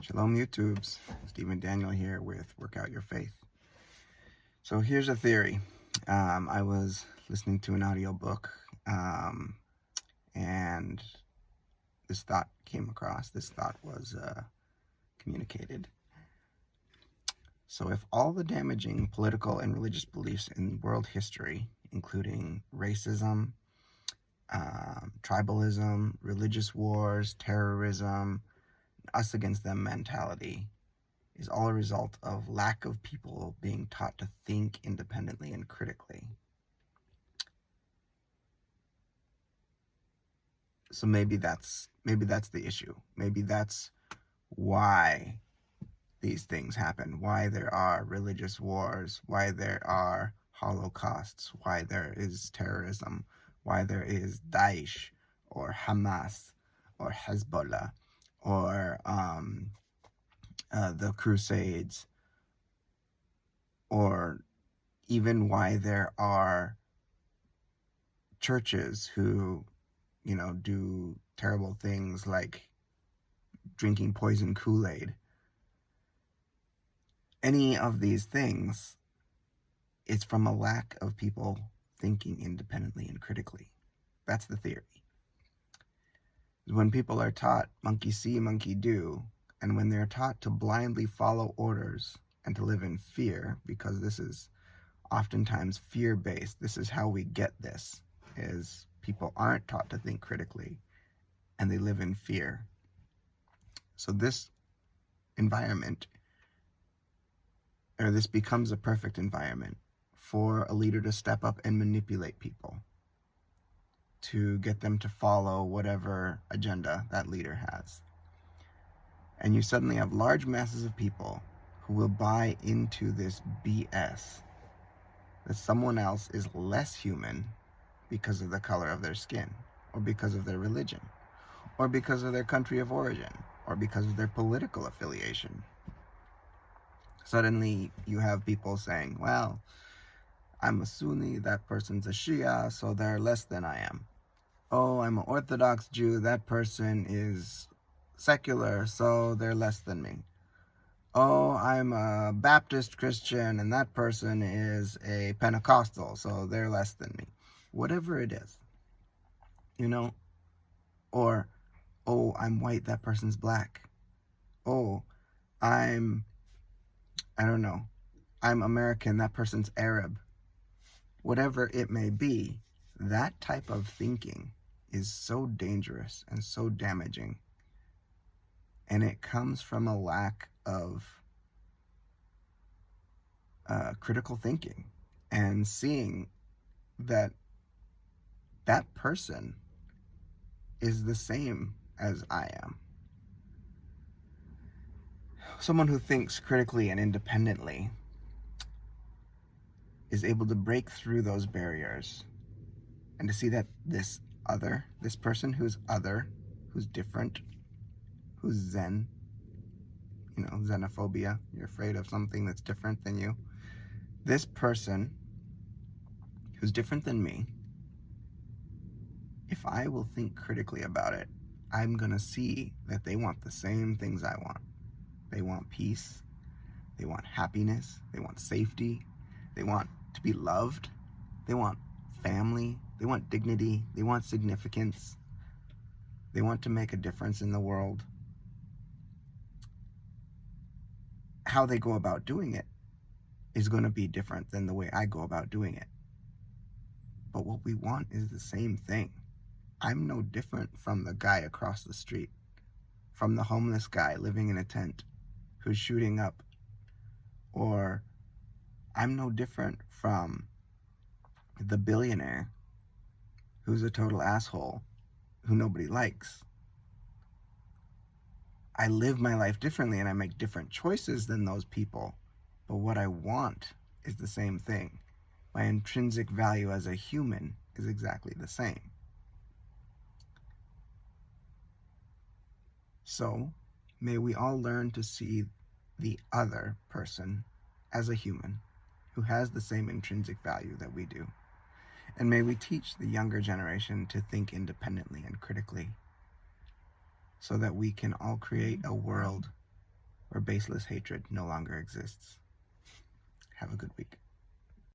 Shalom YouTubes, Stephen Daniel here with Work Out Your Faith. So here's a theory. I was listening to an audiobook and this thought came across. This thought was communicated. So if all the damaging political and religious beliefs in world history, including racism, tribalism, religious wars, terrorism, us against them mentality, is all a result of lack of people being taught to think independently and critically. So maybe that's the issue. Maybe that's why these things happen, why there are religious wars, why there are holocausts, why there is terrorism, why there is Daesh or Hamas or Hezbollah or the Crusades, or even why there are churches who, do terrible things like drinking poison Kool-Aid. Any of these things, it's from a lack of people thinking independently and critically. That's the theory. When people are taught monkey see, monkey do, and when they're taught to blindly follow orders and to live in fear, because this is oftentimes fear-based, this is how we get this, is people aren't taught to think critically and they live in fear. So this environment, or this becomes a perfect environment for a leader to step up and manipulate people, to get them to follow whatever agenda that leader has. And you suddenly have large masses of people who will buy into this BS that someone else is less human because of the color of their skin, or because of their religion, or because of their country of origin, or because of their political affiliation. Suddenly you have people saying, well, I'm a Sunni, that person's a Shia, so they're less than I am. Oh, I'm an Orthodox Jew, that person is secular, so they're less than me. Oh, I'm a Baptist Christian, and that person is a Pentecostal, so they're less than me. Whatever it is, or, oh, I'm white, that person's black. Oh, I'm American, that person's Arab. Whatever it may be, that type of thinking is so dangerous and so damaging. And it comes from a lack of critical thinking and seeing that that person is the same as I am. Someone who thinks critically and independently is able to break through those barriers and to see that this person who's other, who's different, who's Zen, xenophobia, you're afraid of something that's different than you. This person who's different than me, if I will think critically about it, I'm going to see that they want the same things I want. They want peace, they want happiness, they want safety, they want to be loved, they want family, they want dignity, they want significance, they want to make a difference in the world. How they go about doing it is going to be different than the way I go about doing it. But what we want is the same thing. I'm no different from the guy across the street, from the homeless guy living in a tent who's shooting up, or I'm no different from the billionaire who's a total asshole who nobody likes. I live my life differently and I make different choices than those people, but what I want is the same thing. My intrinsic value as a human is exactly the same. So, may we all learn to see the other person as a human who has the same intrinsic value that we do. And may we teach the younger generation to think independently and critically so that we can all create a world baseless hatred no longer exists. Have a good week.